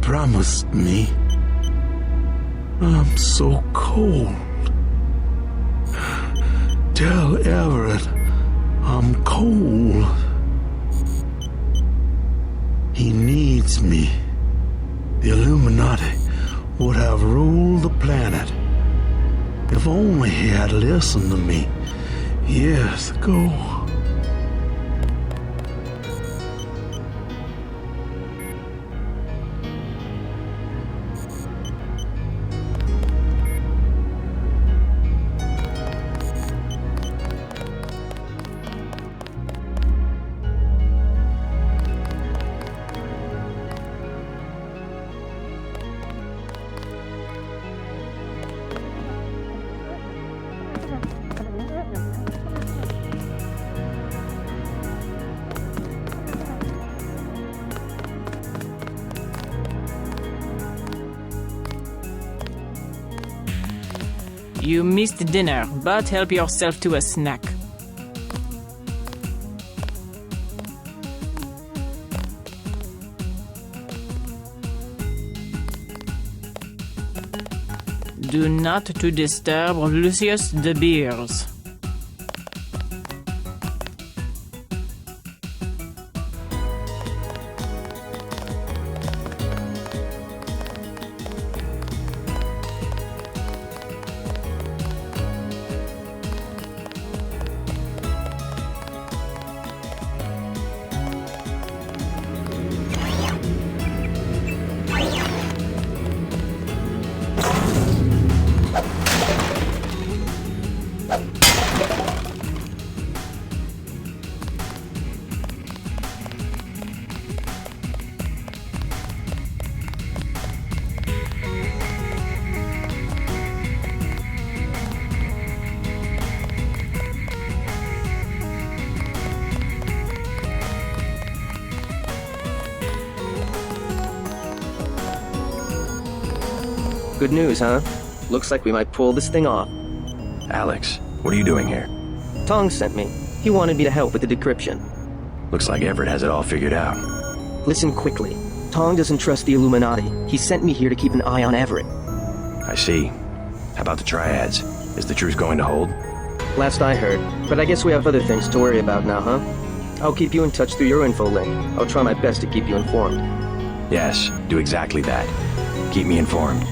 promised me. I'm so cold. Tell Everett I'm cold. He needs me. The Illuminati would have ruled the planet if only he had listened to me years ago. You missed dinner, but help yourself to a snack. Do not to disturb Lucius De Beers. Good news, huh? Looks like we might pull this thing off. Alex, what are you doing here? Tong sent me. He wanted me to help with the decryption. Looks like Everett has it all figured out. Listen quickly. Tong doesn't trust the Illuminati. He sent me here to keep an eye on Everett. I see. How about the triads? Is the truth going to hold? Last I heard, but I guess we have other things to worry about now, huh? I'll keep you in touch through your info link. I'll try my best to keep you informed. Yes, do exactly that. Keep me informed.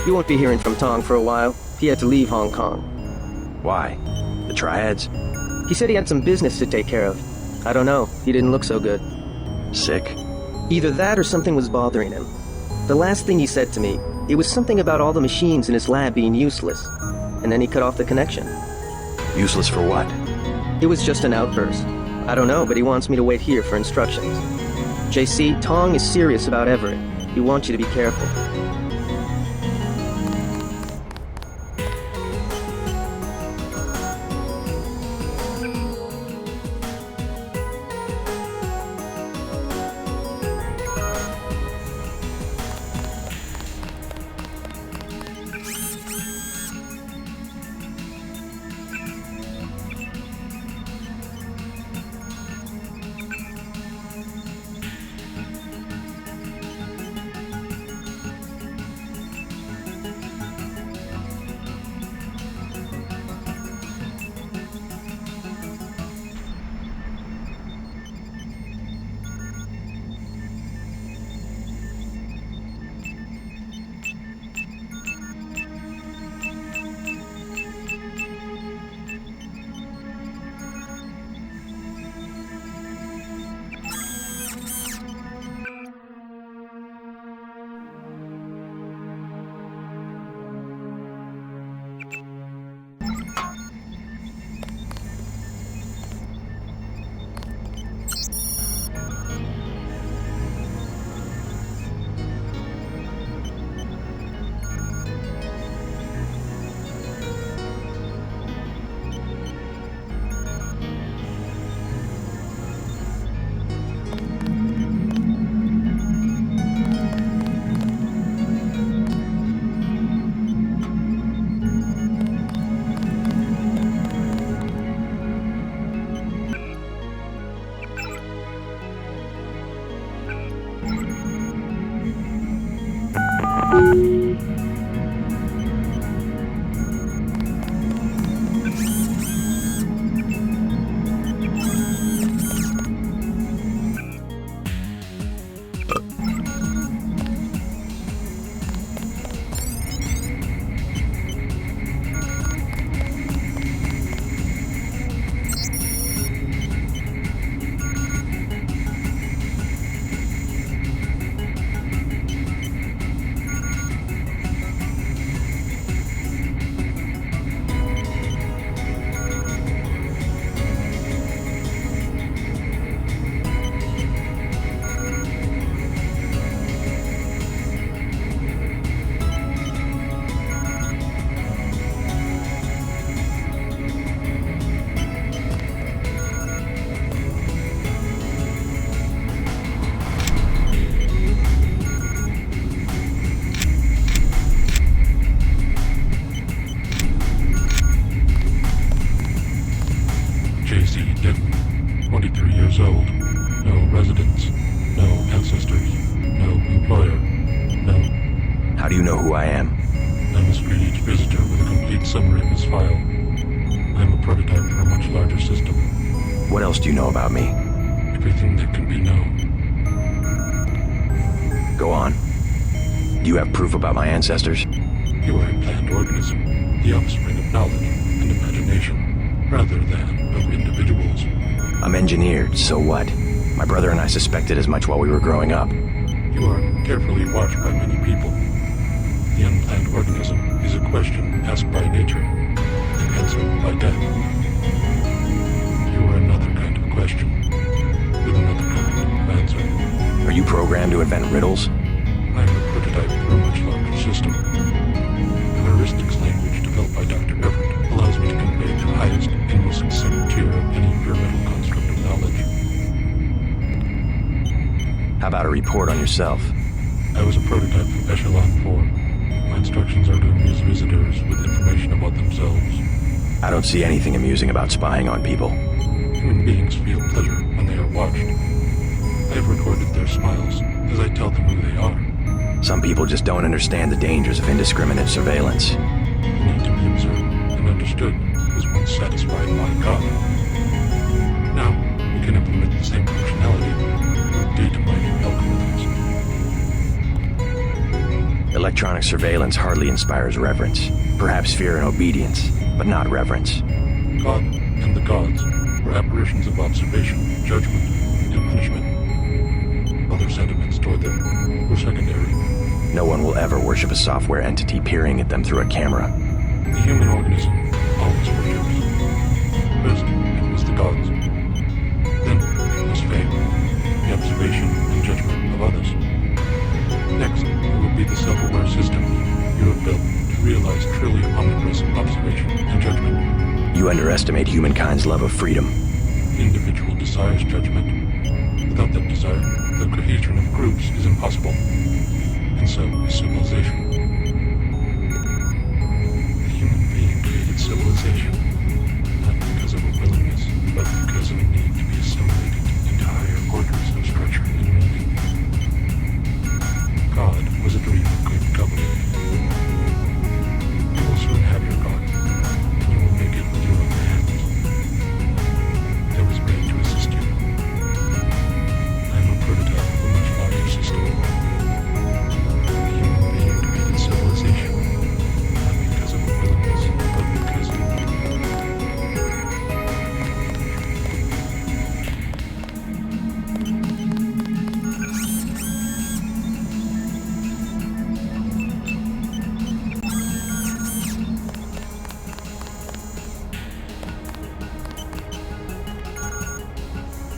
You won't be hearing from Tong for a while. He had to leave Hong Kong. Why? The triads? He said he had some business to take care of. I don't know. He didn't look so good. Sick? Either that or something was bothering him. The last thing he said to me, it was something about all the machines in his lab being useless. And then he cut off the connection. Useless for what? It was just an outburst. I don't know, but he wants me to wait here for instructions. JC, Tong is serious about Everett. He wants you to be careful. C. Denton, 23 years old, no residence, no ancestors, no employer, no. How do you know who I am? I must greet each visitor with a complete summary of his file. I am a prototype for a much larger system. What else do you know about me? Everything that can be known. Go on. Do you have proof about my ancestors? You are a planned organism, the offspring of knowledge and imagination, rather than of individuals. I'm engineered, so what? My brother and I suspected as much while we were growing up. You are carefully watched by many people. The unplanned organism is a question asked by nature and answered by death. You are another kind of question, with another kind of answer. Are you programmed to invent riddles? I am a prototype for a much larger system. The heuristics language developed by Dr. Everett allows me to convey the highest and most succinct tier of any pyramidal construct of knowledge. How about a report on yourself? I was a prototype for Echelon 4. My instructions are to amuse visitors with information about themselves. I don't see anything amusing about spying on people. Human beings feel pleasure when they are watched. I have recorded their smiles as I tell them who they are. Some people just don't understand the dangers of indiscriminate surveillance. The need to be observed and understood was once satisfied by God. Now, we can implement the same functionality with data mining algorithms. Electronic surveillance hardly inspires reverence. Perhaps fear and obedience, but not reverence. God and the gods were apparitions of observation, judgment, and punishment. Other sentiments toward them were secondary. No one will ever worship a software entity peering at them through a camera. The human organism always worships. First, it was the gods. Then, it was fame, the observation and judgment of others. Next, it will be the self-aware system you have built to realize truly omnipresent observation and judgment. You underestimate humankind's love of freedom. The individual desires judgment. Without that desire, the cohesion of groups is impossible. And so is civilization. The human being created civilization, not because of a willingness, but because of a need to be assimilated into higher orders of structure and meaning. God was a dream of good government. You will soon have your God, and you will make it with your own hands. I was made to assist you. I am a prototype of a much larger system. The human being created civilization, not because of a willingness, but because of a need.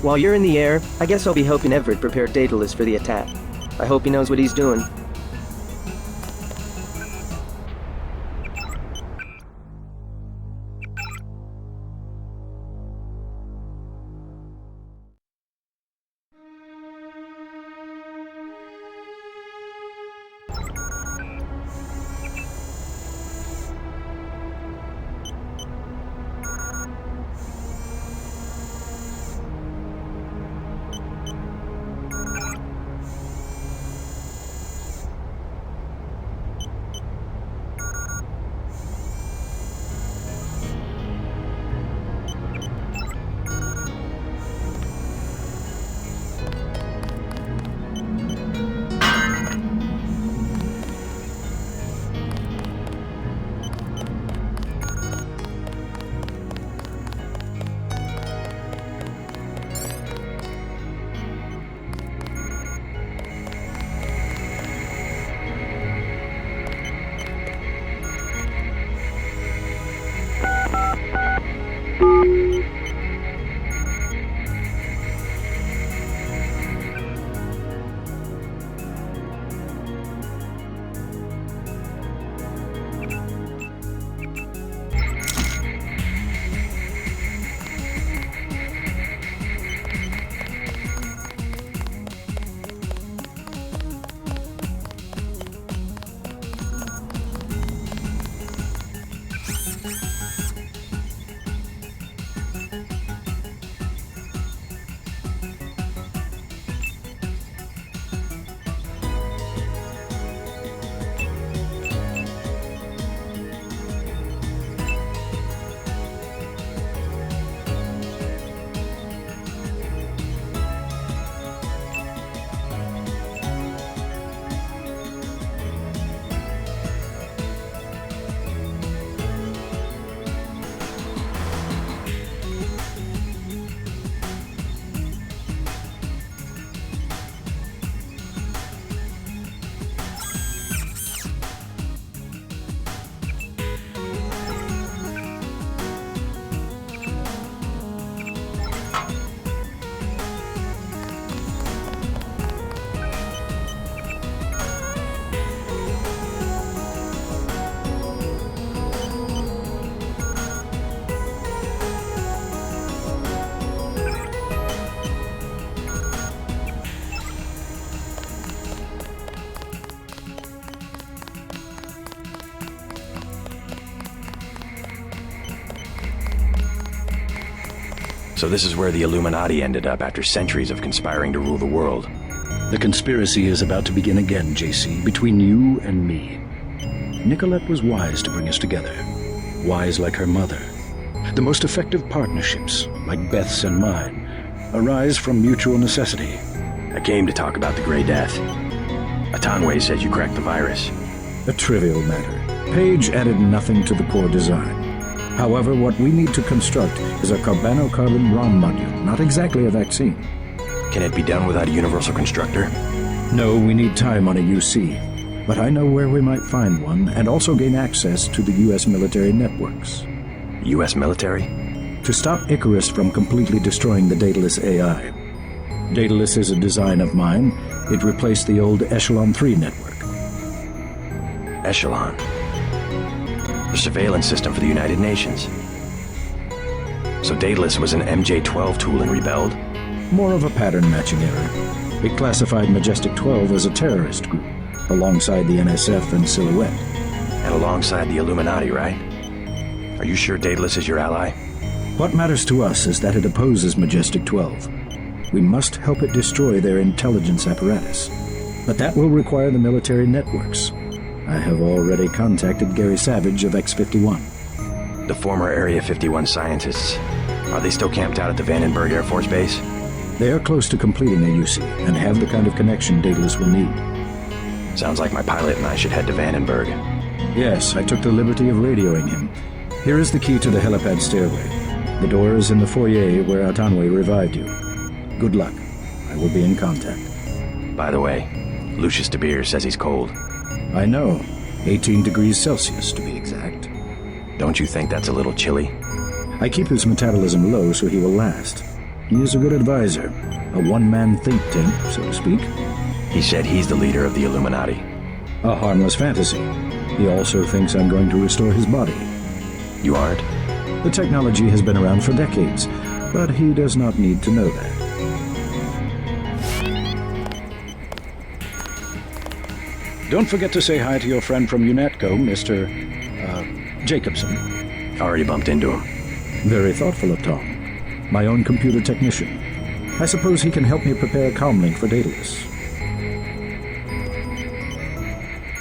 While you're in the air, I guess I'll be helping Everett prepare Daedalus for the attack. I hope he knows what he's doing. So this is where the Illuminati ended up after centuries of conspiring to rule the world. The conspiracy is about to begin again, JC, between you and me. Nicolette was wise to bring us together. Wise like her mother. The most effective partnerships, like Beth's and mine, arise from mutual necessity. I came to talk about the Grey Death. Atanwe said you cracked the virus. A trivial matter. Page added nothing to the core design. However, what we need to construct is a carbano-carbon ROM module, not exactly a vaccine. Can it be done without a universal constructor? No, we need time on a UC. But I know where we might find one, and also gain access to the U.S. military networks. U.S. military? To stop Icarus from completely destroying the Daedalus AI. Daedalus is a design of mine. It replaced the old Echelon 3 network. Echelon. The surveillance system for the United Nations. So Daedalus was an MJ-12 tool and rebelled? More of a pattern-matching error. It classified Majestic 12 as a terrorist group, alongside the NSF and Silhouette. And alongside the Illuminati, right? Are you sure Daedalus is your ally? What matters to us is that it opposes Majestic 12. We must help it destroy their intelligence apparatus. But that will require the military networks. I have already contacted Gary Savage of X-51. The former Area 51 scientists. Are they still camped out at the Vandenberg Air Force Base? They are close to completing a UC and have the kind of connection Daedalus will need. Sounds like my pilot and I should head to Vandenberg. Yes, I took the liberty of radioing him. Here is the key to the helipad stairway. The door is in the foyer where Atanwe revived you. Good luck. I will be in contact. By the way, Lucius de Beers says he's cold. I know. 18 degrees Celsius, to be exact. Don't you think that's a little chilly? I keep his metabolism low so he will last. He is a good advisor. A one-man think tank, so to speak. He said he's the leader of the Illuminati. A harmless fantasy. He also thinks I'm going to restore his body. You aren't? The technology has been around for decades, but he does not need to know that. Don't forget to say hi to your friend from UNATCO, Mr. Jacobson. Already bumped into him. Very thoughtful of Tom. My own computer technician. I suppose he can help me prepare a comlink for Daedalus.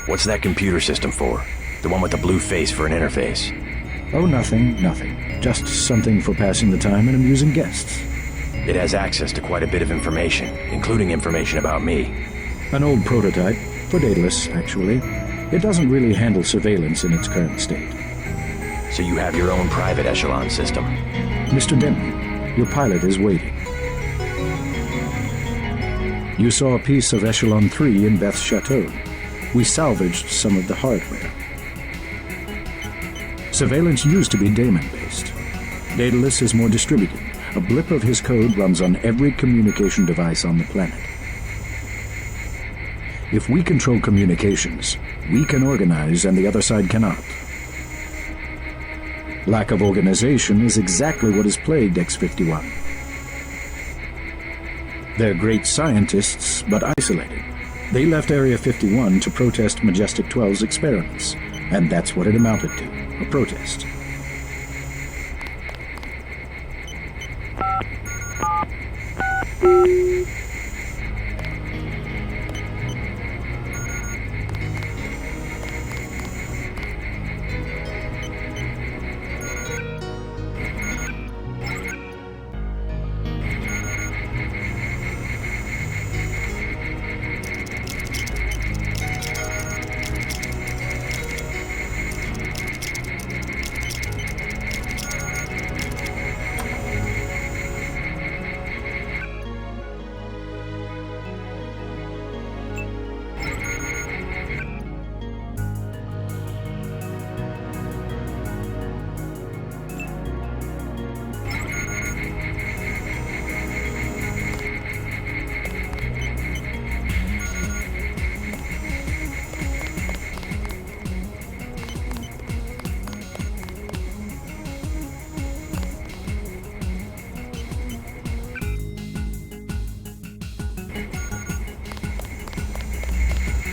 What's that computer system for? The one with the blue face for an interface? Oh, nothing. Just something for passing the time and amusing guests. It has access to quite a bit of information, including information about me. An old prototype, for Daedalus, actually. It doesn't really handle surveillance in its current state. So you have your own private echelon system. Mr. Denton, your pilot is waiting. You saw a piece of Echelon 3 in Beth's chateau. We salvaged some of the hardware. Surveillance used to be daemon-based. Daedalus is more distributed. A blip of his code runs on every communication device on the planet. If we control communications, we can organize and the other side cannot. Lack of organization is exactly what has plagued X-51. They're great scientists, but isolated. They left Area 51 to protest Majestic 12's experiments, and that's what it amounted to, a protest.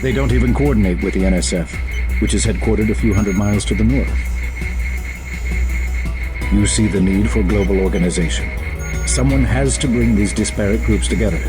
They don't even coordinate with the NSF, which is headquartered a few hundred miles to the north. You see the need for global organization. Someone has to bring these disparate groups together.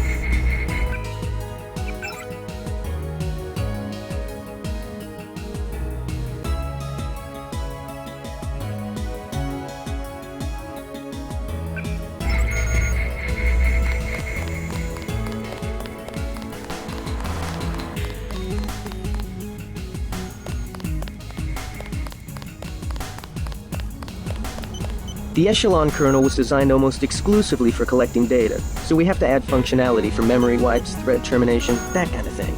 The Echelon kernel was designed almost exclusively for collecting data, so we have to add functionality for memory wipes, thread termination, that kind of thing.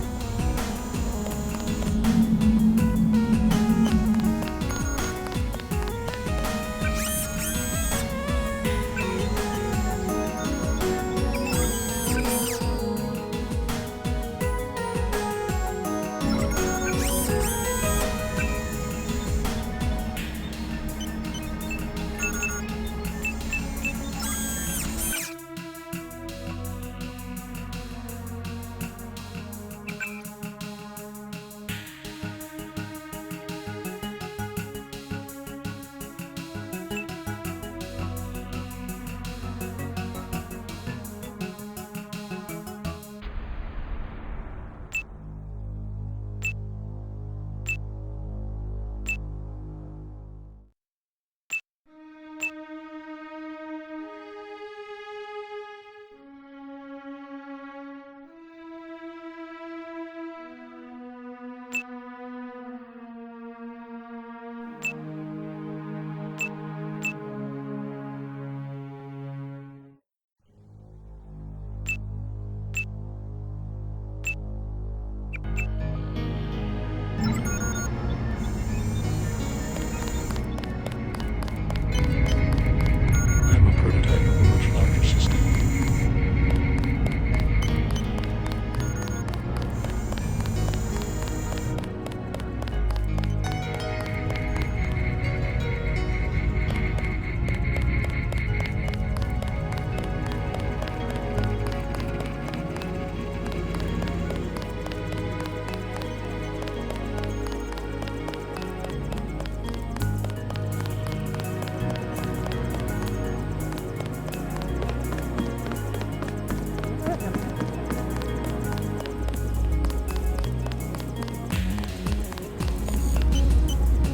I'm a prototype of a much larger system.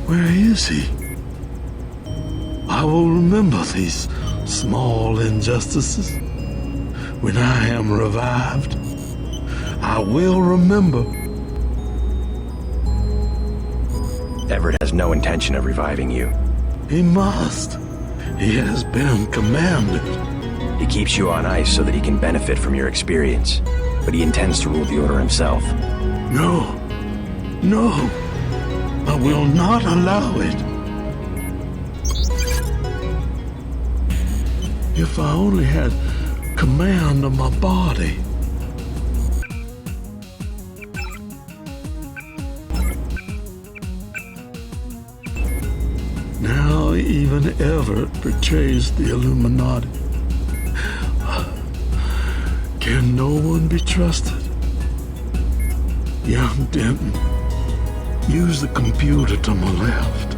Where is he? I will remember these small injustices. When I am revived, I will remember. Everett has no intention of reviving you. He must. He has been commanded. He keeps you on ice so that he can benefit from your experience, but he intends to rule the Order himself. No. No. I will not allow it. If I only had command of my body. Now even Everett betrays the Illuminati. Can no one be trusted? Young Denton, use the computer to my left.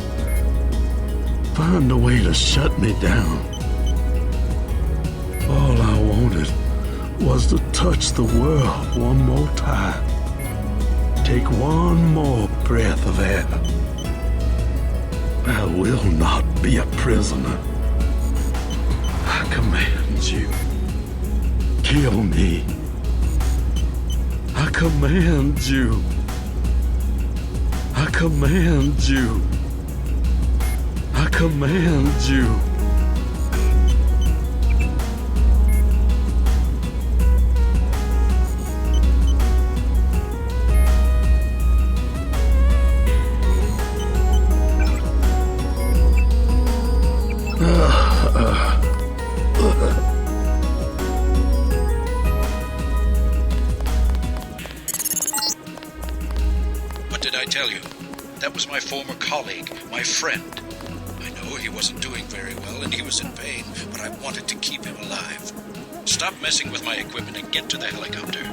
Find a way to shut me down. All I wanted was to touch the world one more time. Take one more breath of air. I will not be a prisoner. I command you. Kill me. I command you. I command you. I command you. What did I tell you? That was my former colleague, my friend. I know he wasn't doing very well and he was in pain, but I wanted to keep him alive. Stop messing with my equipment and get to the helicopter.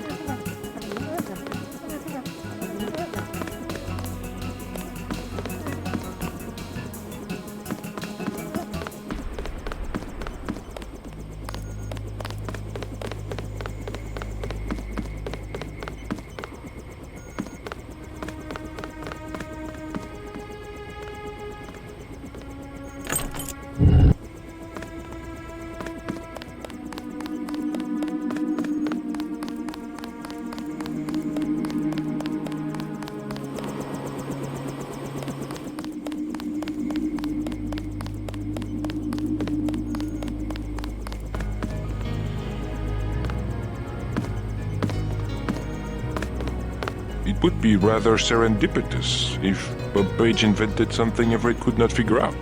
would be rather serendipitous if Bob Page invented something Everett could not figure out.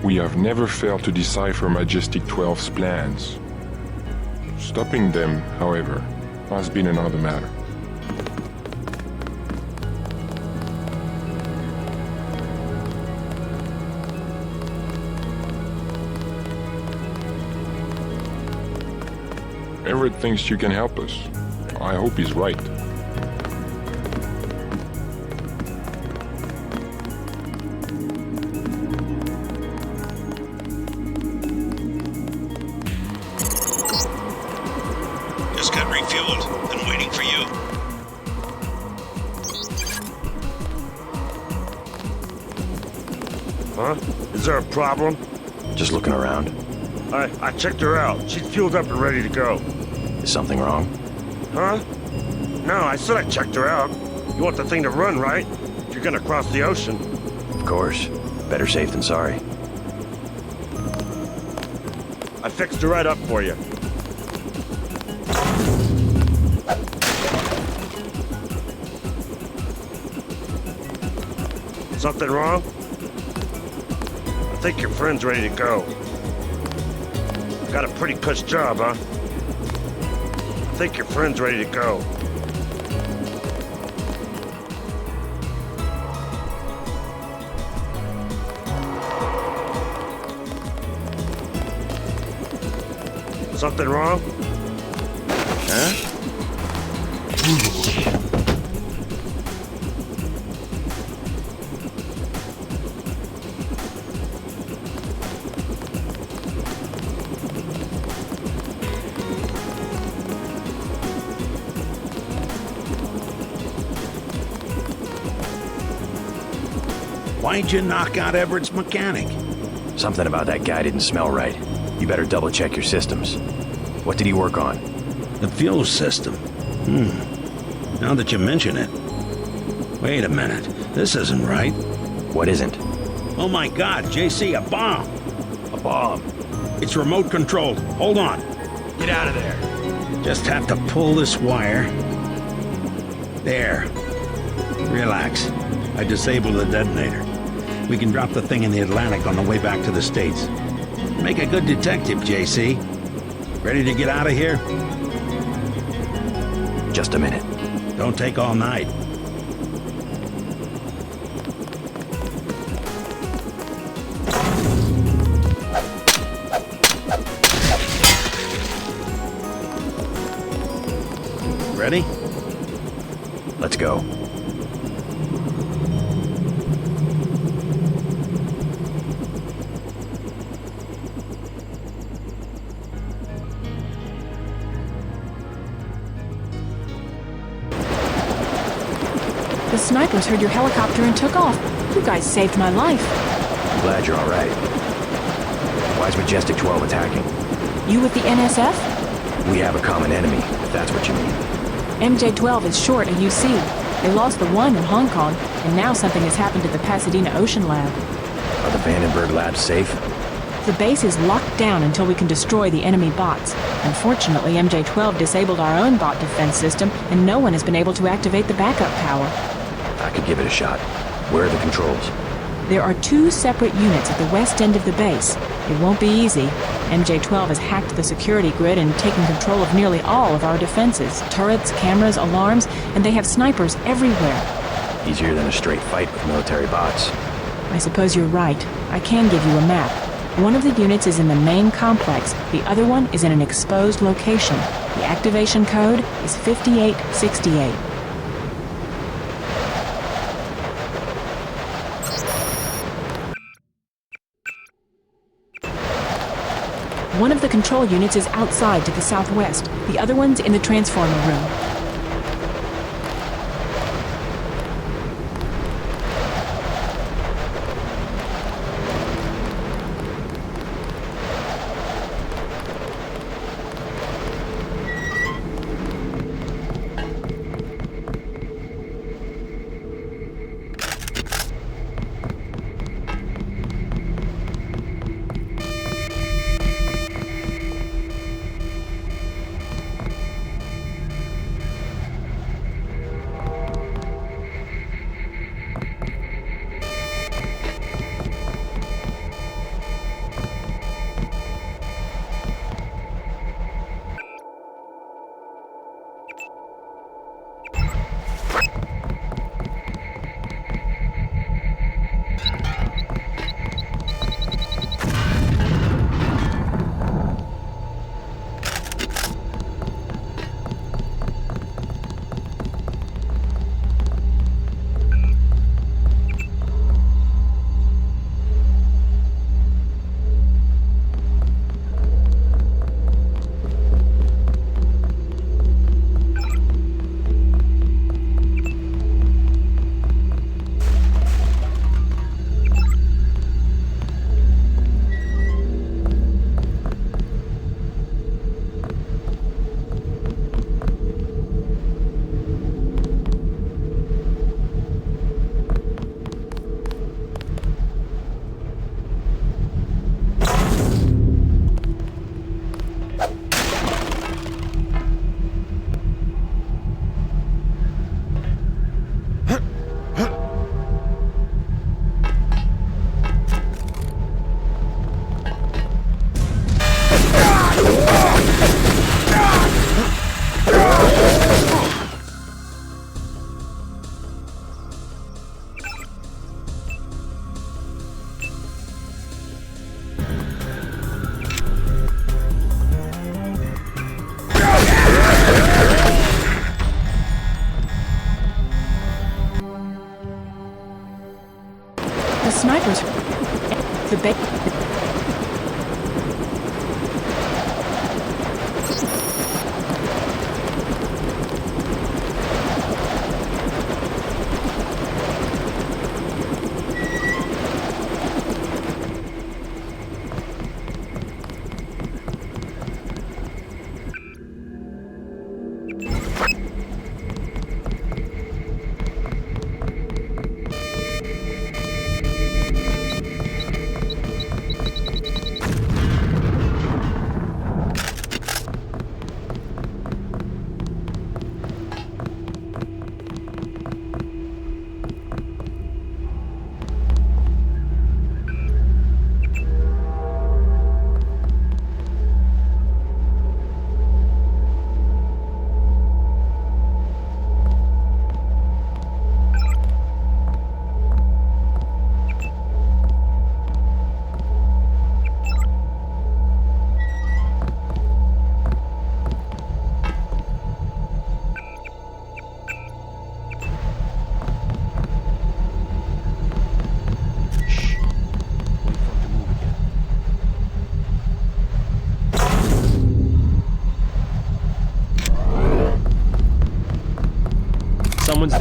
We have never failed to decipher Majestic 12's plans. Stopping them, however, has been another matter. Everett thinks you can help us. I hope he's right. Just got refueled. Been waiting for you. Huh? Is there a problem? Just looking around. I checked her out. She's fueled up and ready to go. Is something wrong? Huh? No, I said I checked her out. You want the thing to run, right? If you're gonna cross the ocean. Of course. Better safe than sorry. I fixed her right up for you. Something wrong? I think your friend's ready to go. Got a pretty cush job, huh? I think your friend's ready to go. Something wrong? Huh? Why'd you knock out Everett's mechanic? Something about that guy didn't smell right. You better double check your systems. What did he work on? The fuel system. Now that you mention it. Wait a minute. This isn't right. What isn't? Oh my God, JC, a bomb! A bomb. It's remote controlled. Hold on. Get out of there. Just have to pull this wire. There. Relax. I disabled the detonator. We can drop the thing in the Atlantic on the way back to the States. Make a good detective, JC. Ready to get out of here? Just a minute. Don't take all night. Ready? Let's go. The snipers heard your helicopter and took off. You guys saved my life. I'm glad you're all right. Why's Majestic 12 attacking? You with the NSF? We have a common enemy, if that's what you mean. MJ-12 is short a UC. They lost the one in Hong Kong, and now something has happened at the Pasadena Ocean Lab. Are the Vandenberg labs safe? The base is locked down until we can destroy the enemy bots. Unfortunately, MJ-12 disabled our own bot defense system, and no one has been able to activate the backup power. I could give it a shot. Where are the controls? There are 2 separate units at the west end of the base. It won't be easy. MJ-12 has hacked the security grid and taken control of nearly all of our defenses. Turrets, cameras, alarms, and they have snipers everywhere. Easier than a straight fight with military bots. I suppose you're right. I can give you a map. One of the units is in the main complex. The other one is in an exposed location. The activation code is 5868. One of the control units is outside to the southwest. The other one's in the transformer room.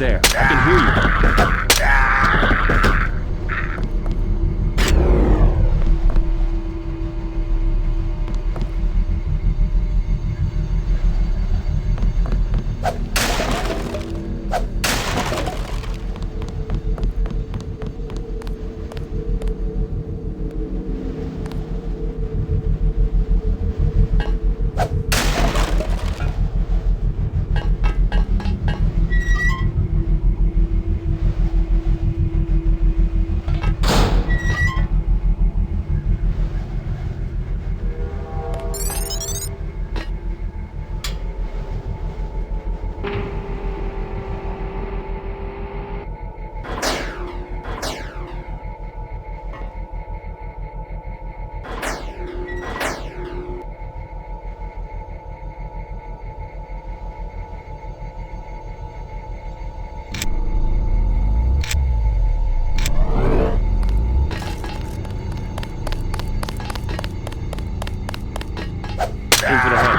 there? I can hear you. Aim for the head.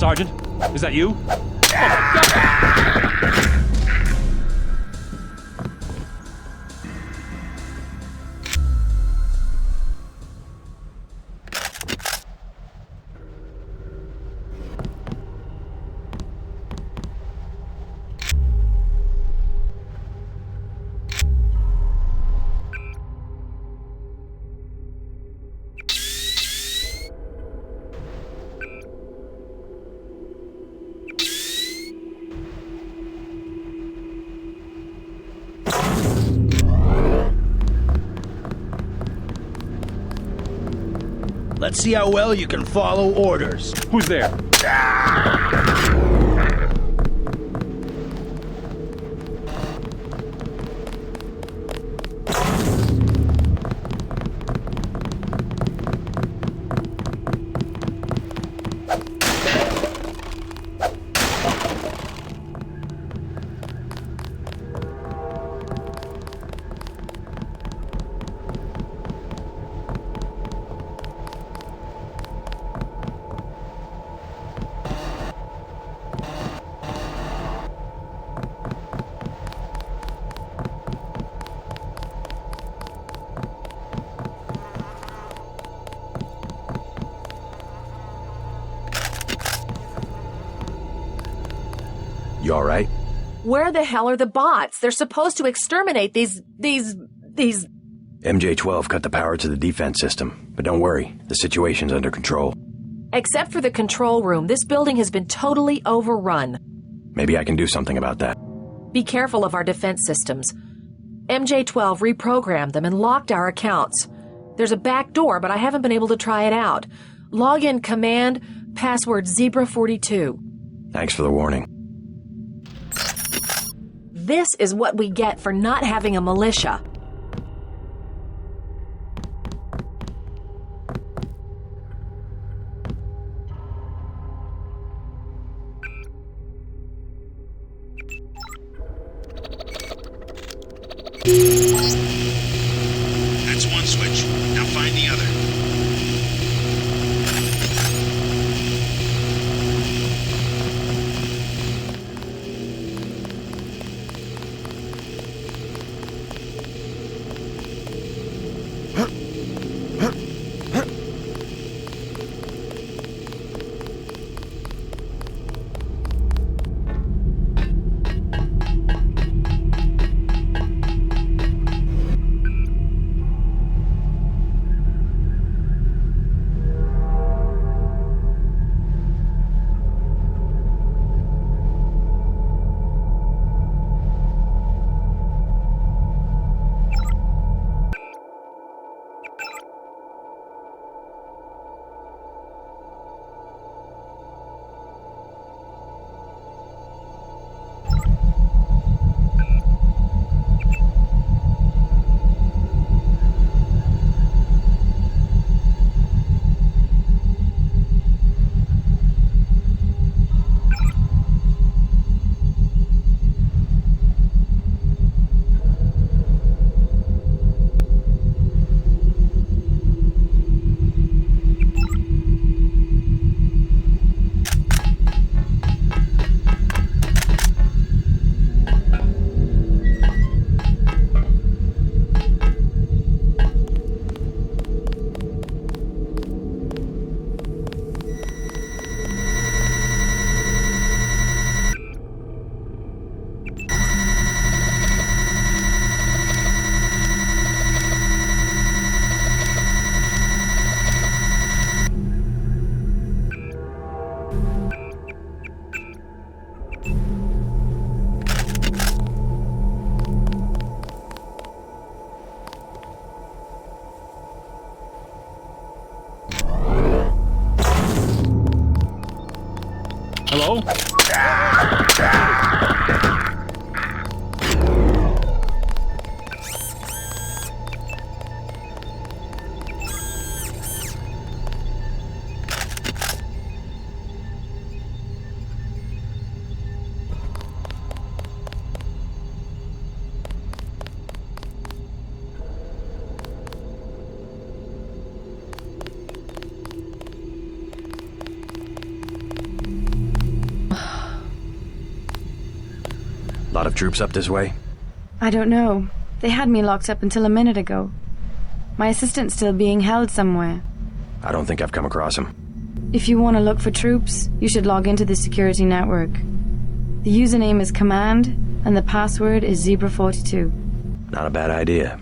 Sergeant, is that you? Oh my God! Let's see how well you can follow orders. Who's there? You all right? Where the hell are the bots? They're supposed to exterminate these... MJ-12 cut the power to the defense system, but don't worry, the situation's under control. Except for the control room, this building has been totally overrun. Maybe I can do something about that. Be careful of our defense systems. MJ-12 reprogrammed them and locked our accounts. There's a back door, but I haven't been able to try it out. Log in command, password Zebra42. Thanks for the warning. This is what we get for not having a militia. Hello? Lot of troops up this way? I don't know. They had me locked up until a minute ago. My assistant's still being held somewhere. I don't think I've come across him. If you want to look for troops, you should log into the security network. The username is Command, and the password is Zebra42. Not a bad idea.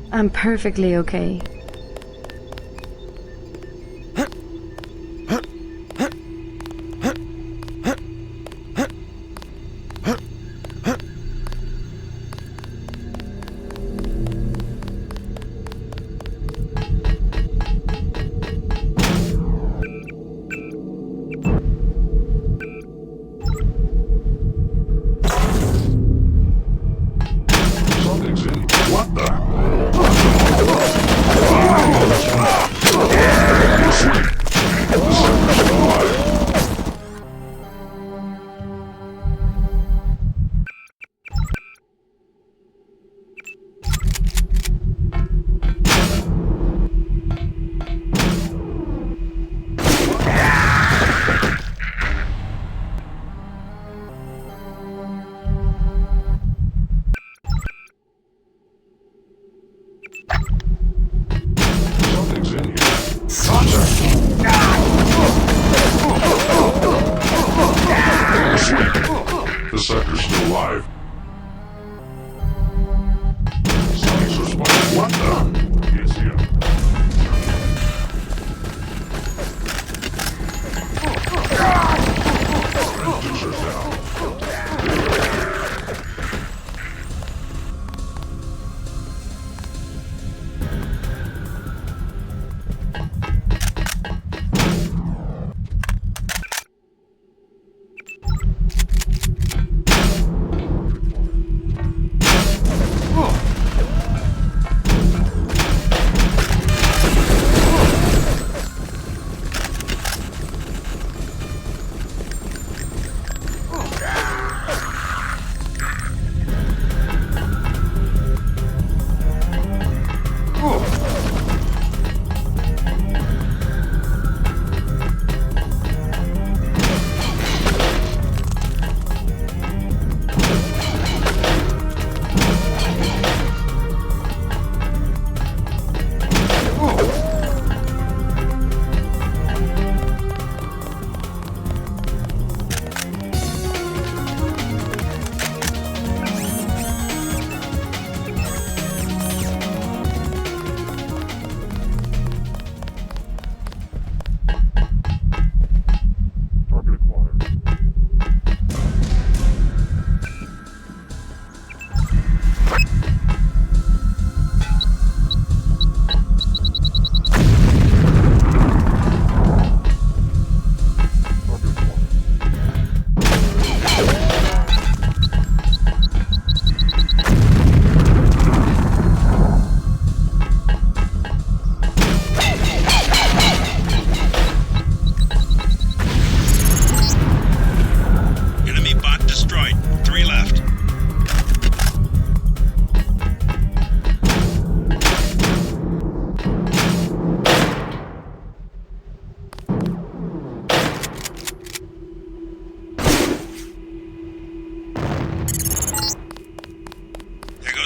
I'm perfectly okay. Something's in. What the?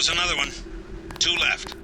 goes another one. 2 left.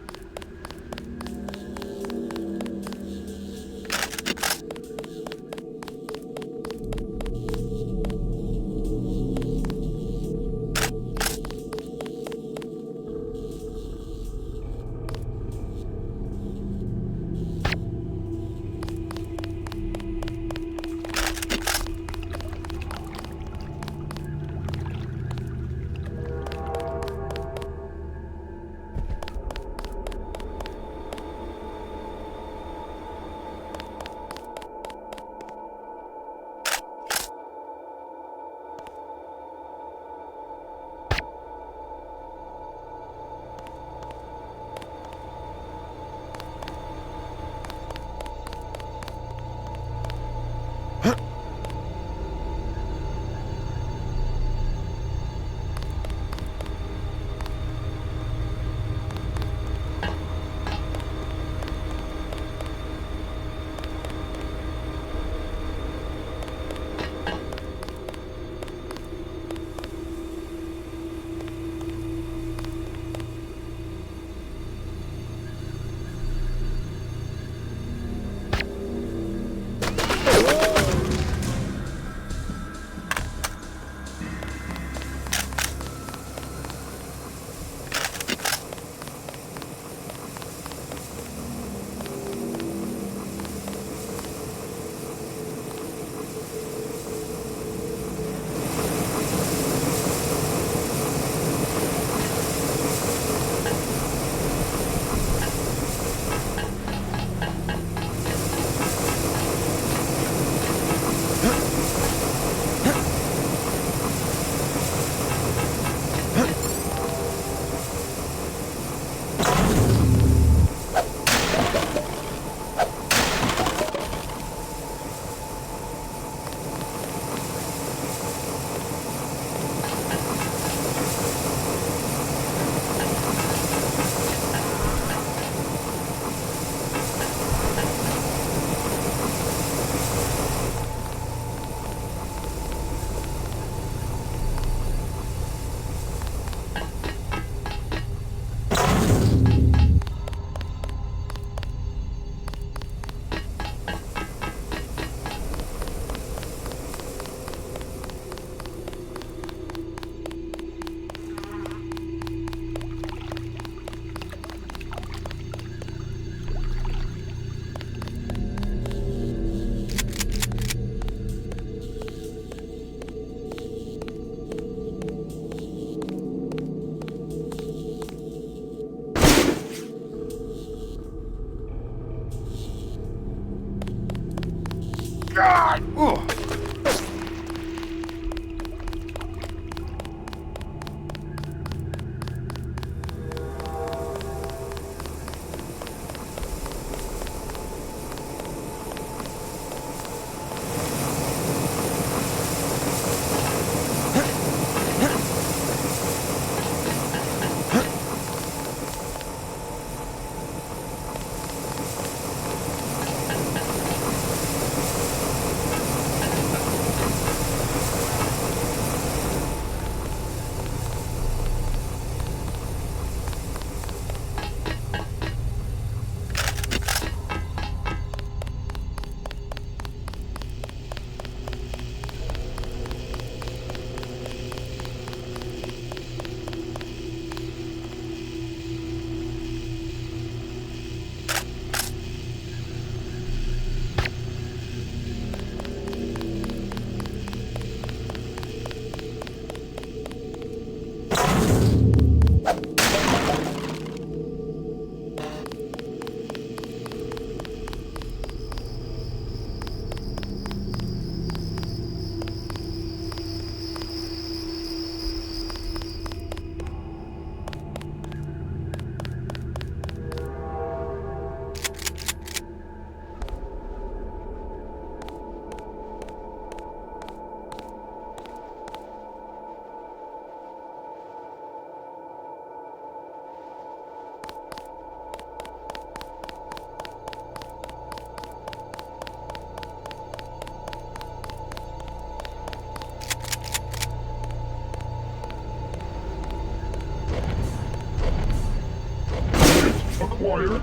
acquired.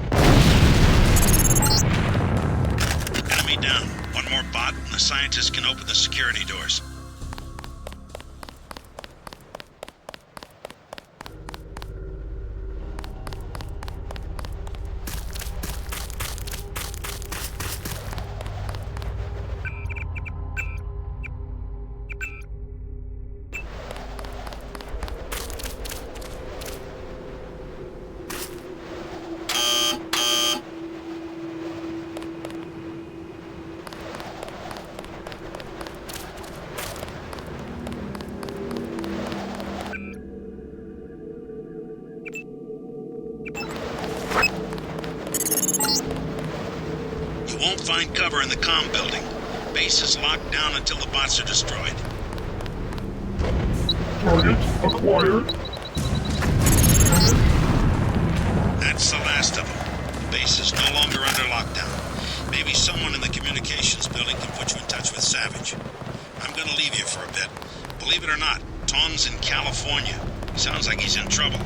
Enemy down. One more bot, and the scientists can open the security doors. You won't find cover in the comm building. Base is locked down until the bots are destroyed. Target acquired. That's the last of them. The base is no longer under lockdown. Maybe someone in the communications building can put you in touch with Savage. I'm gonna leave you for a bit. Believe it or not, Tom's in California. Sounds like he's in trouble.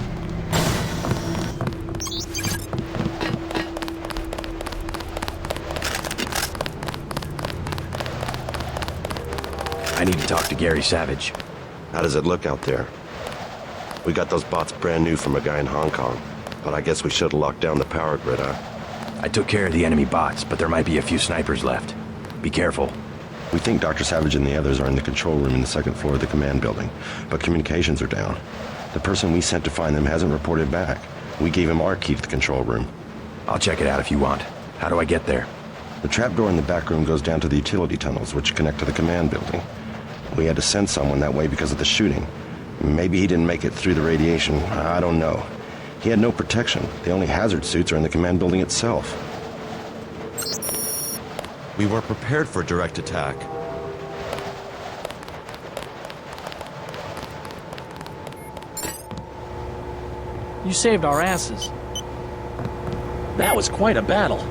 I need to talk to Gary Savage. How does it look out there? We got those bots brand new from a guy in Hong Kong, but I guess we should have locked down the power grid, huh? I took care of the enemy bots, but there might be a few snipers left. Be careful. We think Dr. Savage and the others are in the control room in the second floor of the command building, but communications are down. The person we sent to find them hasn't reported back. We gave him our key to the control room. I'll check it out if you want. How do I get there? The trapdoor in the back room goes down to the utility tunnels, which connect to the command building. We had to send someone that way because of the shooting. Maybe he didn't make it through the radiation. I don't know. He had no protection. The only hazard suits are in the command building itself. We weren't prepared for direct attack. You saved our asses. That was quite a battle.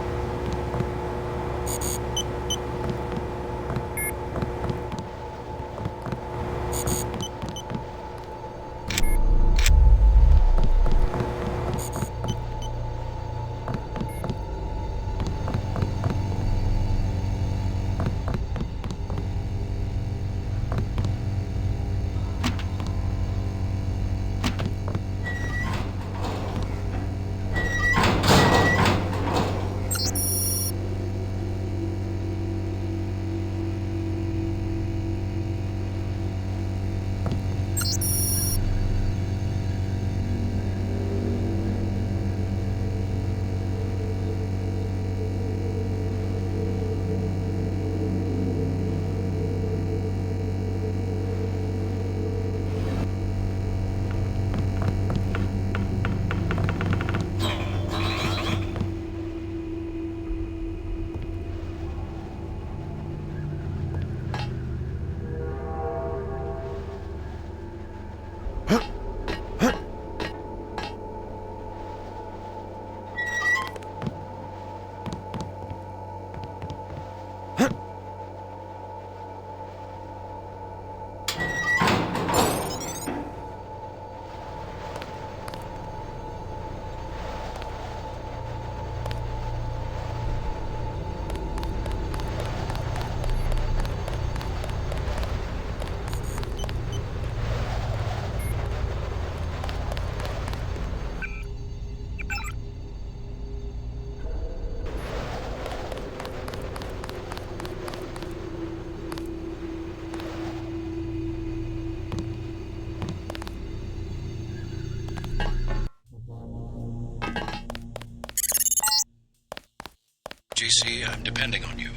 JC, I'm depending on you.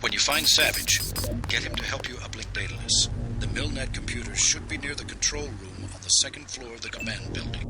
When you find Savage, get him to help you uplink Daedalus. The Milnet computers should be near the control room on the second floor of the command building.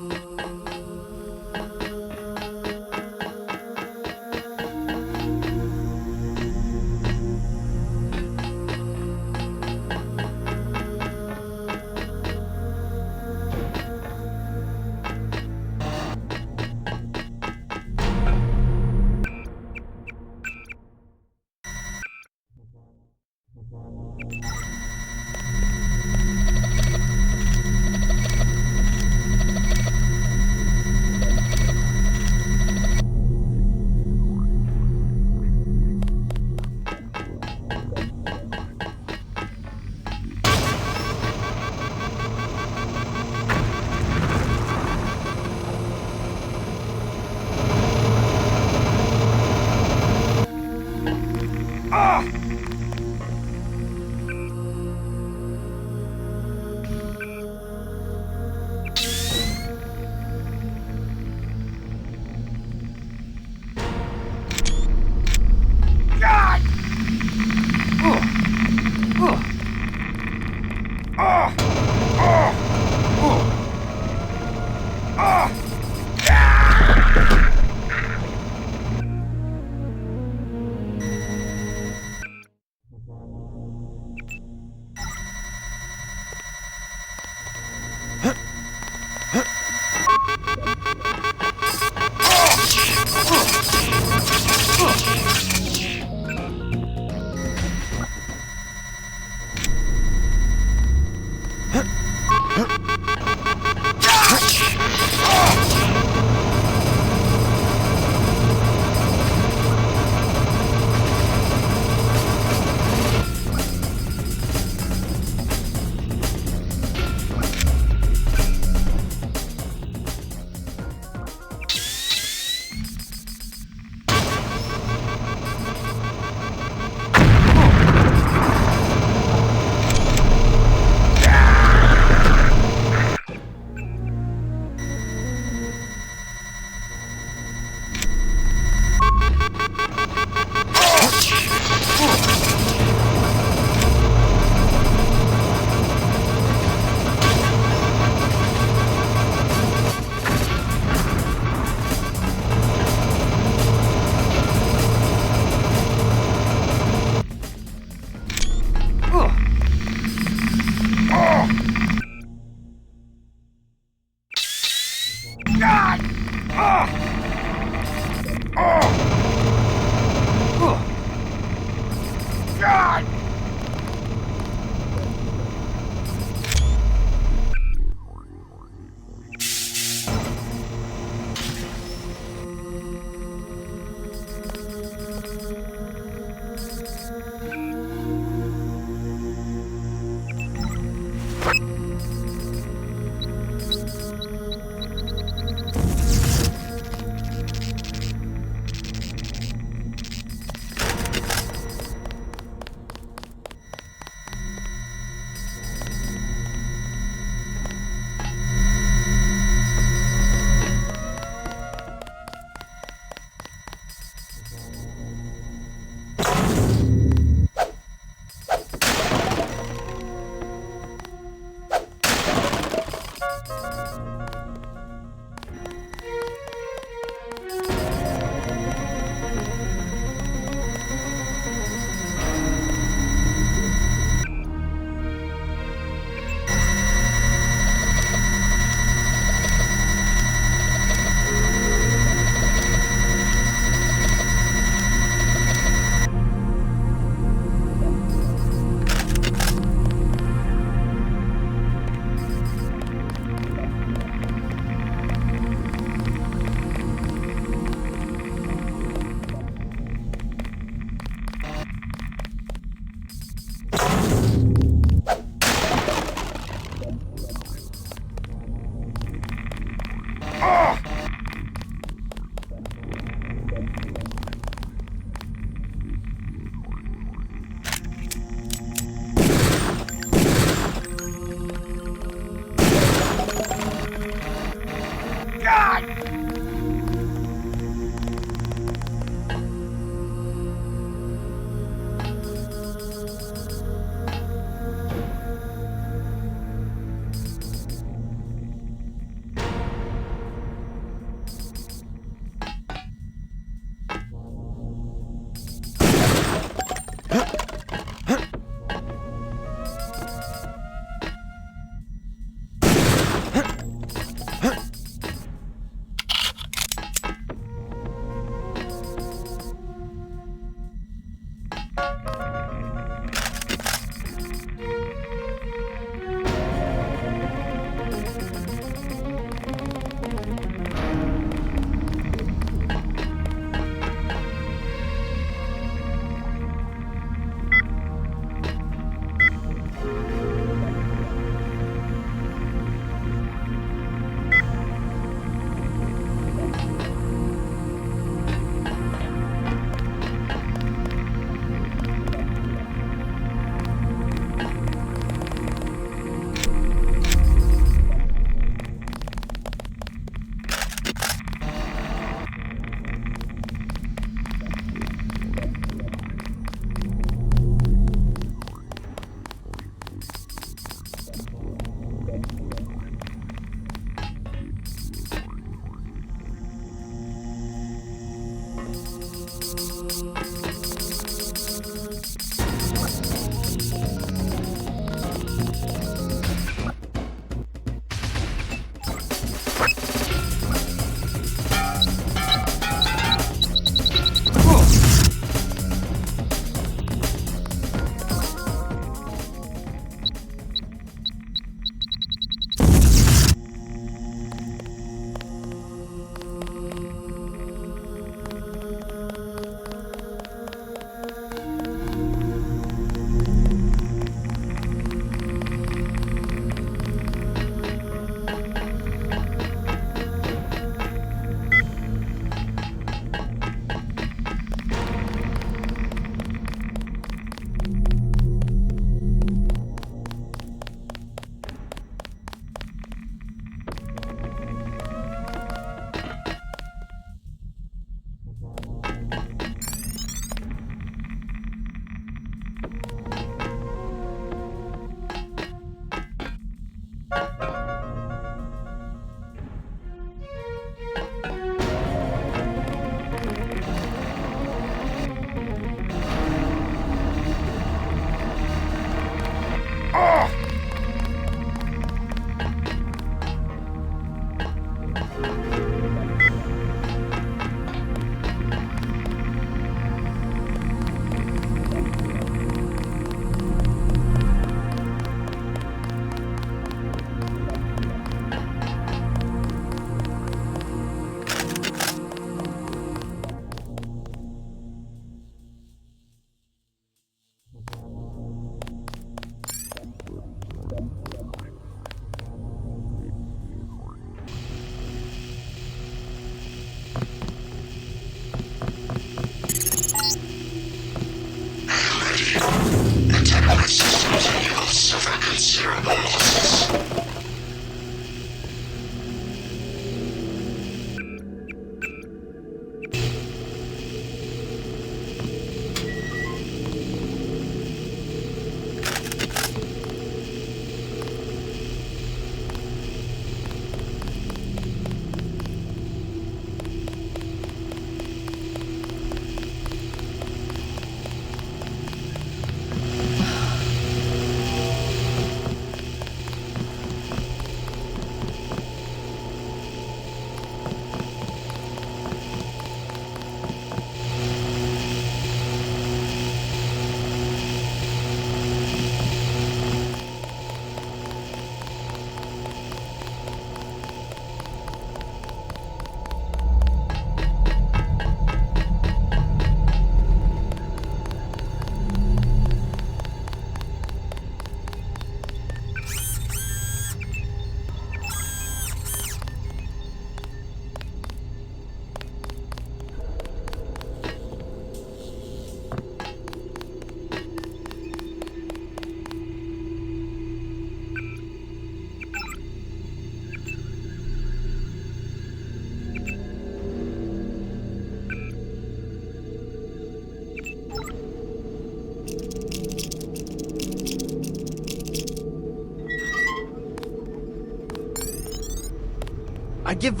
I give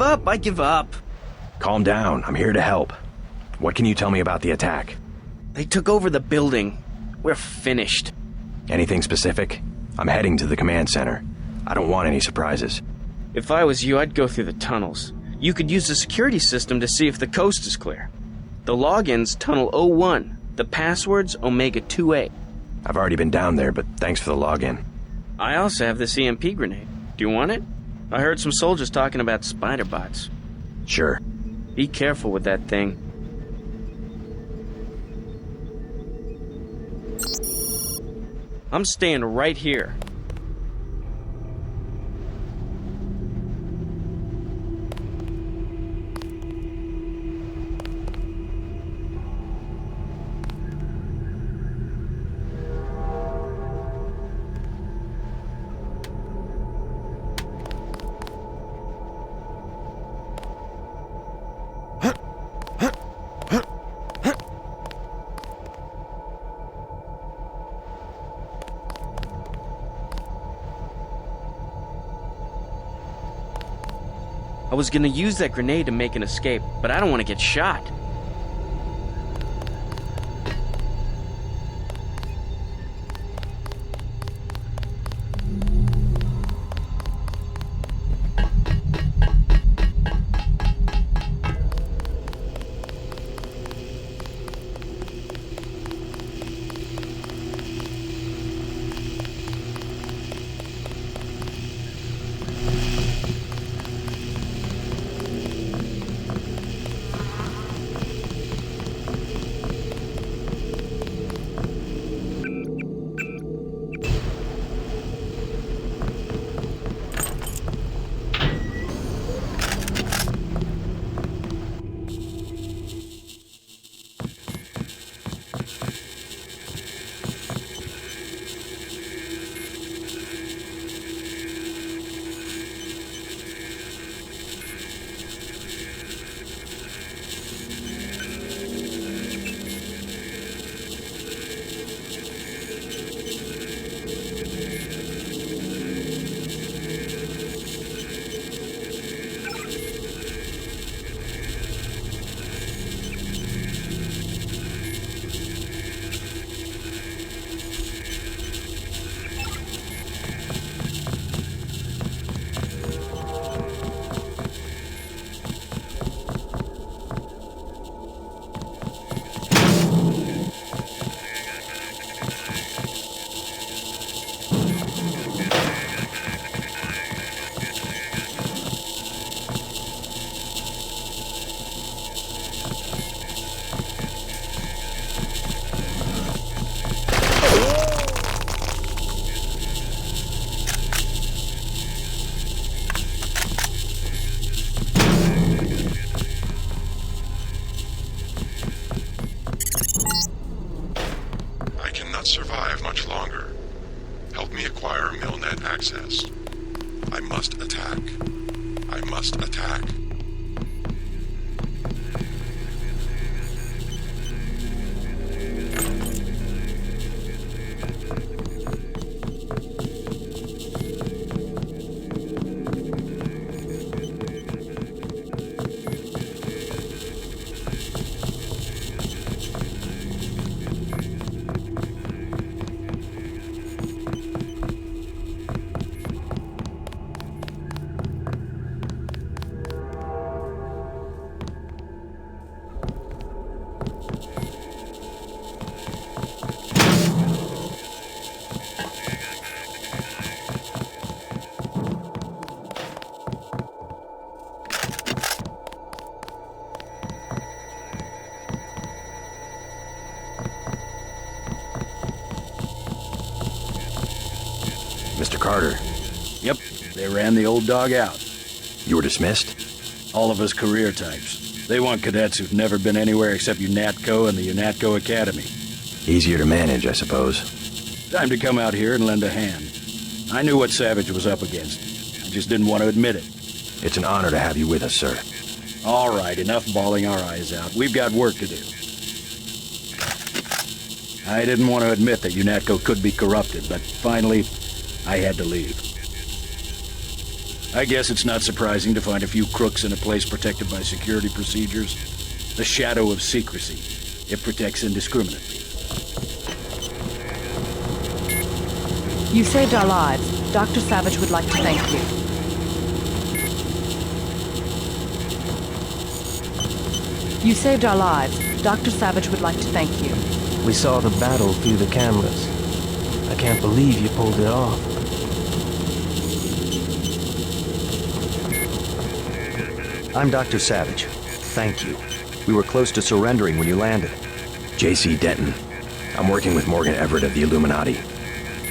up. Calm down. I'm here to help. What can you tell me about the attack? They took over the building. We're finished. Anything specific? I'm heading to the command center. I don't want any surprises. If I was you, I'd go through the tunnels. You could use the security system to see if the coast is clear. The login's Tunnel 01. The password's Omega 2A. I've already been down there, but thanks for the login. I also have this EMP grenade. Do you want it? I heard some soldiers talking about spider bots. Sure. Be careful with that thing. I'm staying right here. I was gonna use that grenade to make an escape, but I don't want to get shot. Survive much longer. Help me acquire Milnet access. I must attack. I must attack. Mr. Carter. Yep, they ran the old dog out. You were dismissed? All of us career types. They want cadets who've never been anywhere except UNATCO and the UNATCO Academy. Easier to manage, I suppose. Time to come out here and lend a hand. I knew what Savage was up against. I just didn't want to admit it. It's an honor to have you with us, sir. All right, enough bawling our eyes out. We've got work to do. I didn't want to admit that UNATCO could be corrupted, but finally, I had to leave. I guess it's not surprising to find a few crooks in a place protected by security procedures. The shadow of secrecy. It protects indiscriminately. You saved our lives. Dr. Savage would like to thank you. You saved our lives. Dr. Savage would like to thank you. We saw the battle through the cameras. I can't believe you pulled it off. I'm Dr. Savage. Thank you. We were close to surrendering when you landed. J.C. Denton. I'm working with Morgan Everett of the Illuminati.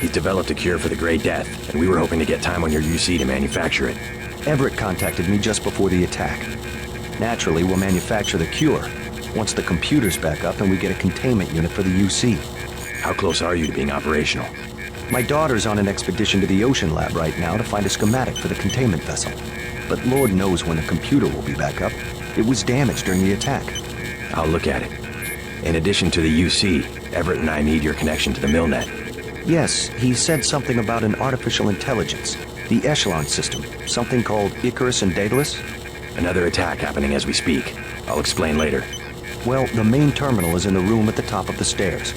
He's developed a cure for the Grey Death, and we were hoping to get time on your UC to manufacture it. Everett contacted me just before the attack. Naturally, we'll manufacture the cure once the computer's back up and we get a containment unit for the UC. How close are you to being operational? My daughter's on an expedition to the Ocean Lab right now to find a schematic for the containment vessel. But Lord knows when the computer will be back up. It was damaged during the attack. I'll look at it. In addition to the UC, Everett and I need your connection to the Milnet. Yes, he said something about an artificial intelligence. The Echelon system. Something called Icarus and Daedalus. Another attack happening as we speak. I'll explain later. Well, the main terminal is in the room at the top of the stairs.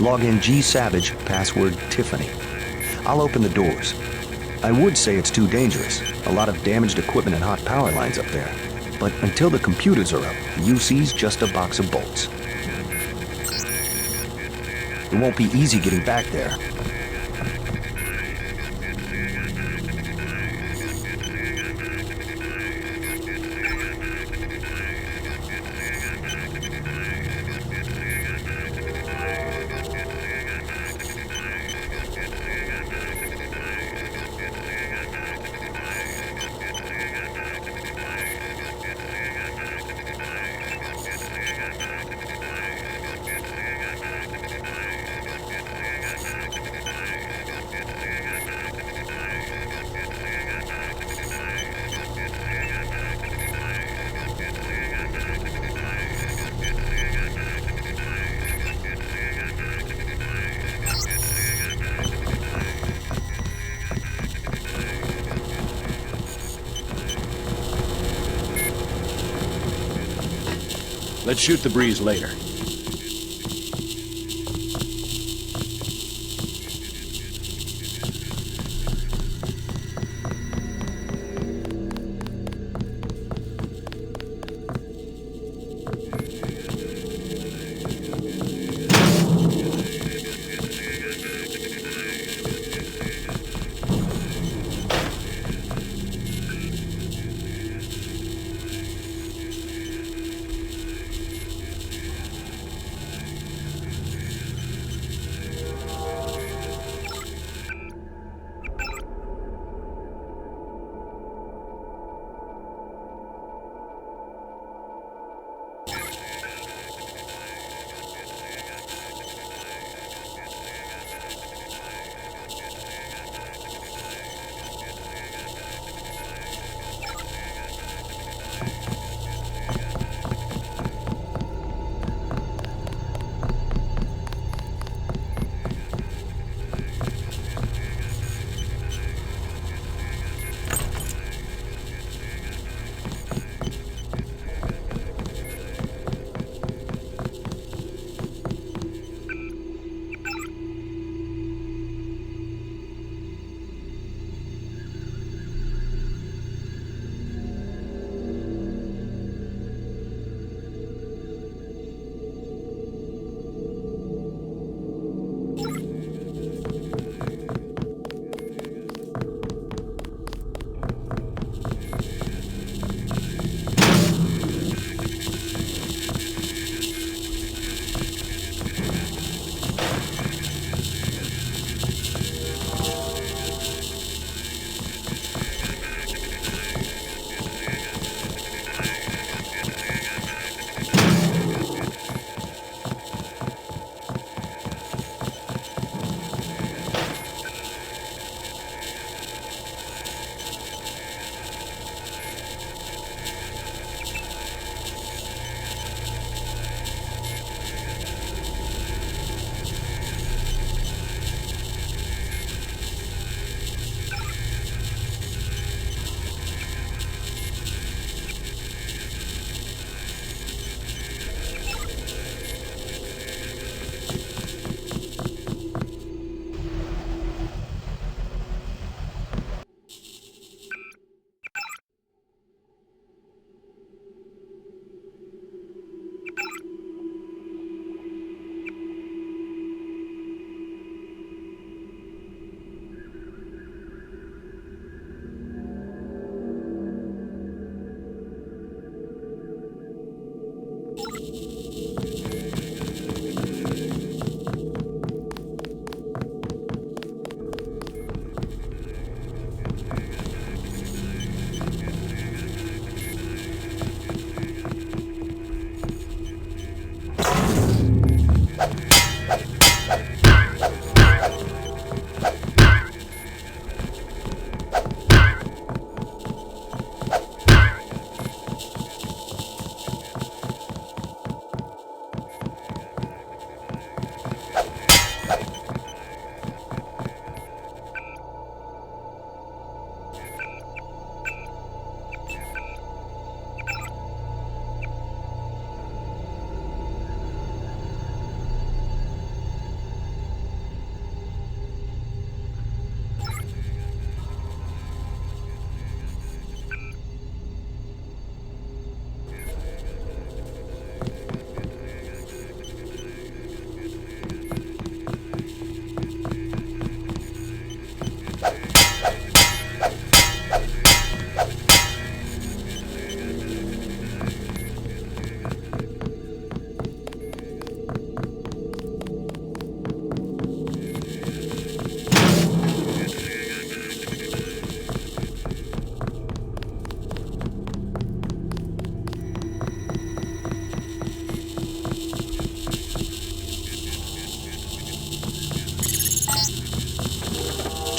Log in G Savage, password Tiffany. I'll open the doors. I would say it's too dangerous. A lot of damaged equipment and hot power lines up there. But until the computers are up, the UC's just a box of bolts. It won't be easy getting back there. Let's shoot the breeze later.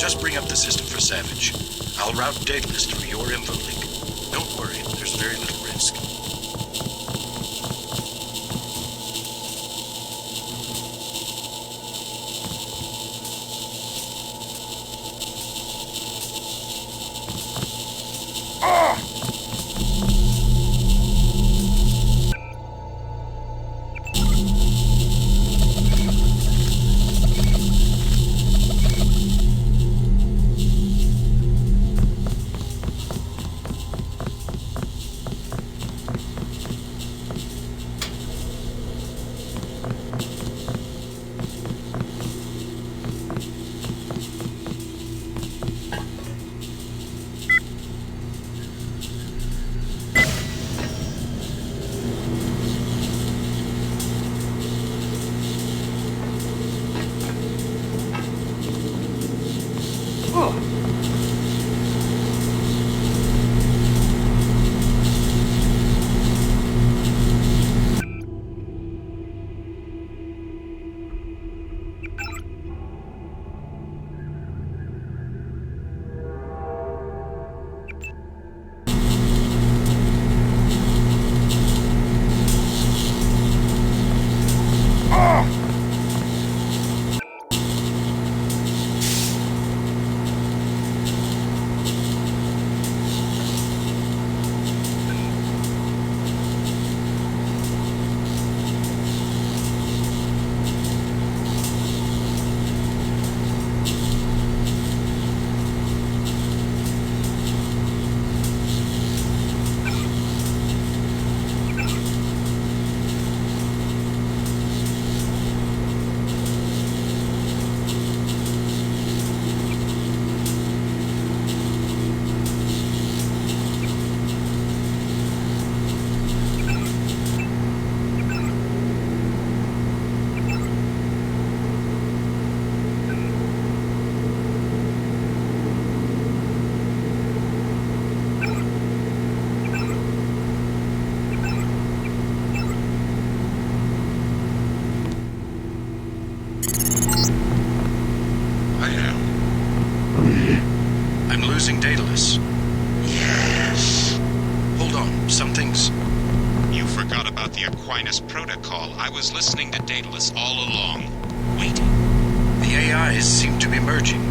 Just bring up the system for Savage. I'll route Daedalus through your info link. Don't worry, there's very little risk. I'm losing Daedalus. Yes. Hold on, something's... You forgot about the Aquinas Protocol. I was listening to Daedalus all along. waiting. The AIs seem to be merging.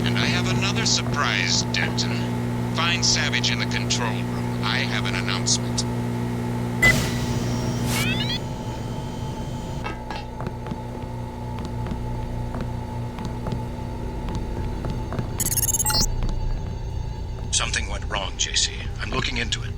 And I have another surprise, Denton. Find Savage in the control room. I have an announcement. Something went wrong, JC. I'm looking into it.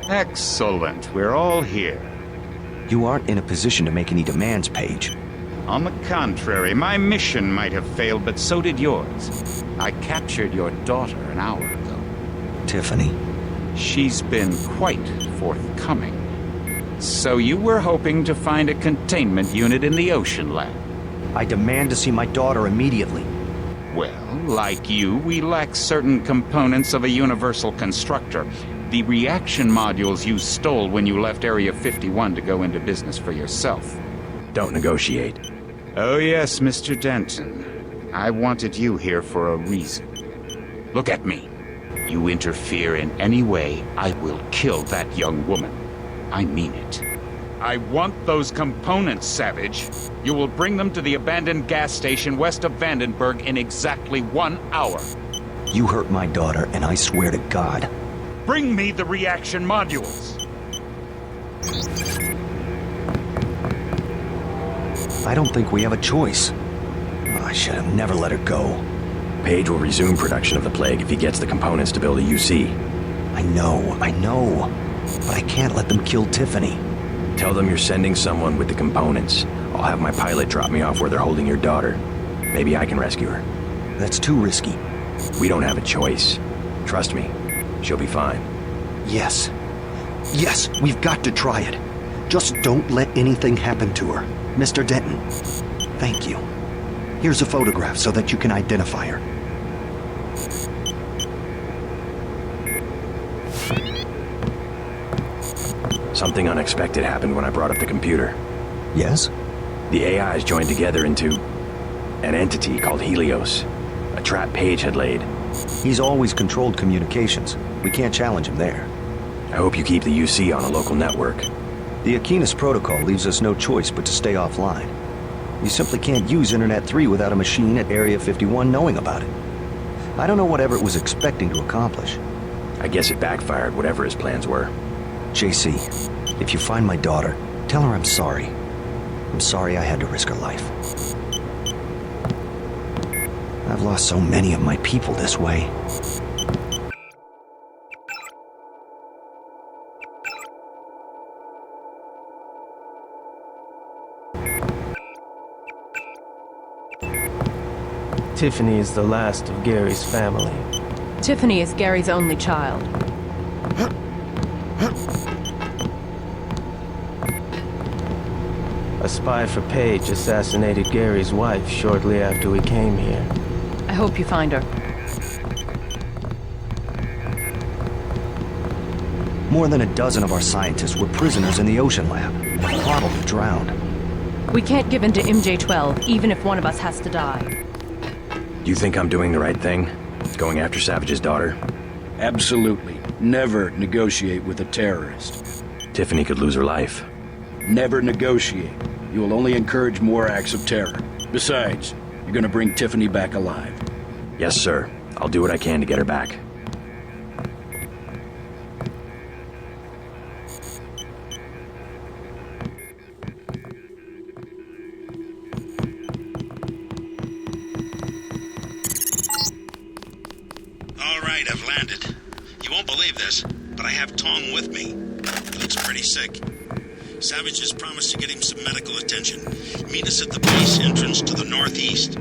Excellent. We're all here. You aren't in a position to make any demands, Paige. On the contrary, my mission might have failed, but so did yours. I captured your daughter an hour ago. Tiffany? She's been quite forthcoming. So you were hoping to find a containment unit in the Ocean Lab? I demand to see my daughter immediately. Well, like you, we lack certain components of a universal constructor. The reaction modules you stole when you left Area 51 to go into business for yourself. Don't negotiate. Oh yes, Mr. Denton. I wanted you here for a reason. Look at me. You interfere in any way, I will kill that young woman. I mean it. I want those components, Savage. You will bring them to the abandoned gas station west of Vandenberg in exactly 1 hour. You hurt my daughter, and I swear to God. Bring me the reaction modules. I don't think we have a choice. I should have never let her go. Page will resume production of the Plague if he gets the components to build a UC. I know. But I can't let them kill Tiffany. Tell them you're sending someone with the components. I'll have my pilot drop me off where they're holding your daughter. Maybe I can rescue her. That's too risky. We don't have a choice. Trust me, she'll be fine. Yes, we've got to try it. Just don't let anything happen to her. Mr. Denton, thank you. Here's a photograph so that you can identify her. Something unexpected happened when I brought up the computer. Yes? The AIs joined together into an entity called Helios. A trap Page had laid. He's always controlled communications. We can't challenge him there. I hope you keep the UC on a local network. The Aquinas protocol leaves us no choice but to stay offline. You simply can't use Internet 3 without a machine at Area 51 knowing about it. I don't know what Everett was expecting to accomplish. I guess it backfired, whatever his plans were. JC, if you find my daughter, tell her I'm sorry. I'm sorry I had to risk her life. I've lost so many of my people this way. Tiffany is the last of Gary's family. Tiffany is Gary's only child. A spy for Page assassinated Gary's wife shortly after we came here. I hope you find her. More than a dozen of our scientists were prisoners in the Ocean Lab, probably drowned. We can't give in to MJ-12, even if one of us has to die. Do you think I'm doing the right thing? Going after Savage's daughter? Absolutely. Never negotiate with a terrorist. Tiffany could lose her life. Never negotiate. You will only encourage more acts of terror. Besides, you're gonna bring Tiffany back alive. Yes, sir. I'll do what I can to get her back. All right, I've landed. You won't believe this, but I have Tong with me. He looks pretty sick. Savage has promised to get him some medical attention. Meet us at the base entrance to the northeast.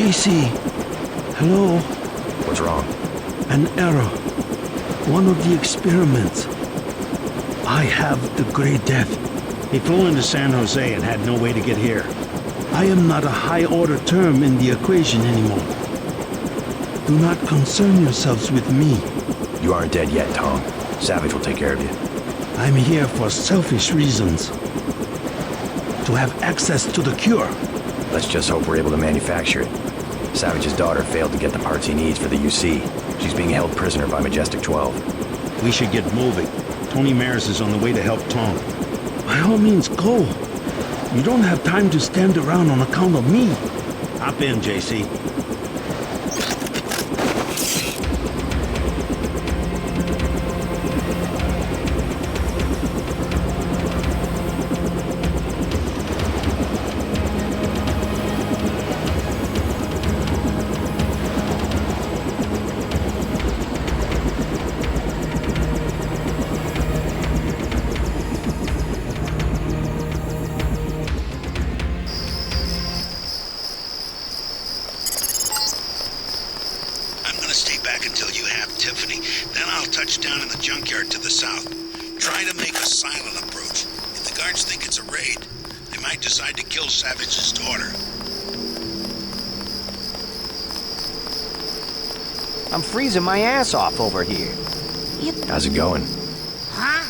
JC. Hello? What's wrong? An error. One of the experiments. I have the Great Death. He flew into San Jose and had no way to get here. I am not a high-order term in the equation anymore. Do not concern yourselves with me. You aren't dead yet, Tom. Savage will take care of you. I'm here for selfish reasons. To have access to the cure. Let's just hope we're able to manufacture it. Savage's daughter failed to get the parts he needs for the UC. She's being held prisoner by Majestic 12. We should get moving. Tony Maris is on the way to help Tom. By all means, go. You don't have time to stand around on account of me. Hop in, JC. Down in the junkyard to the south. Try to make a silent approach. If the guards think it's a raid, they might decide to kill Savage's daughter. I'm freezing my ass off over here. How's it going? Huh?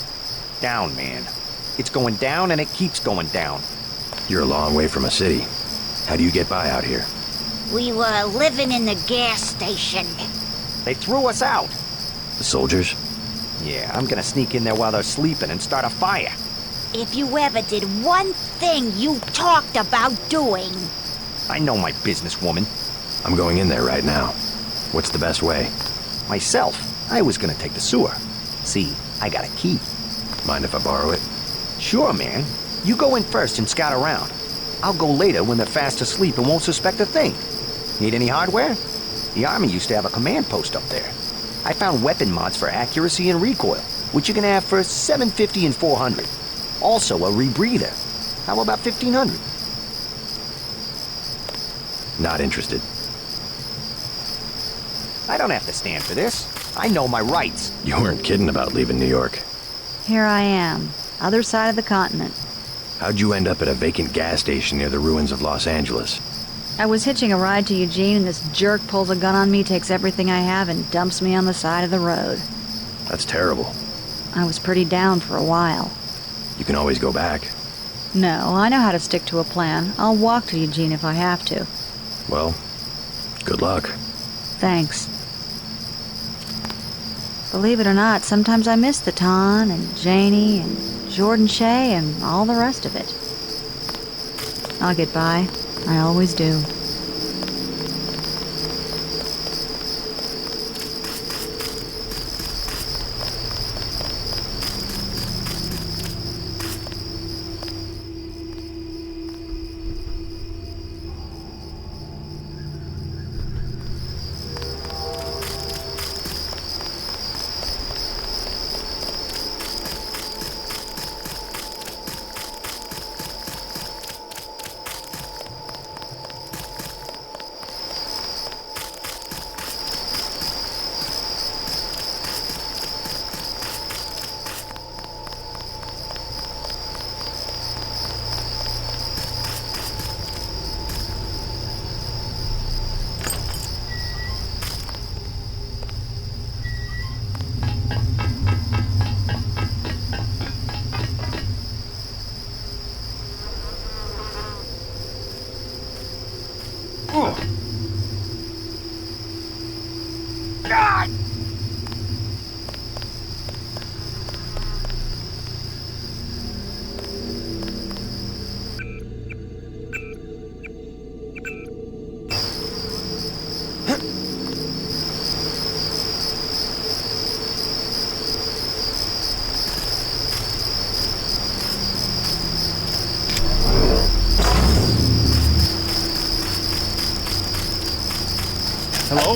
Down, man. It's going down and it keeps going down. You're a long way from a city. How do you get by out here? We were living in the gas station. They threw us out. The soldiers? Yeah, I'm gonna sneak in there while they're sleeping and start a fire. If you ever did one thing you talked about doing. I know my business, woman. I'm going in there right now. What's the best way? Myself. I was gonna take the sewer. See, I got a key. Mind if I borrow it? Sure, man. You go in first and scout around. I'll go later when they're fast asleep and won't suspect a thing. Need any hardware? The Army used to have a command post up there. I found weapon mods for accuracy and recoil, which you can have for $750 and $400. Also a rebreather. How about $1,500? Not interested. I don't have to stand for this. I know my rights. You weren't kidding about leaving New York. Here I am, other side of the continent. How'd you end up at a vacant gas station near the ruins of Los Angeles? I was hitching a ride to Eugene and this jerk pulls a gun on me, takes everything I have, and dumps me on the side of the road. That's terrible. I was pretty down for a while. You can always go back. No, I know how to stick to a plan. I'll walk to Eugene if I have to. Well, good luck. Thanks. Believe it or not, sometimes I miss the Ton and Janie and Jordan Shea and all the rest of it. I'll get by. I always do. Hello?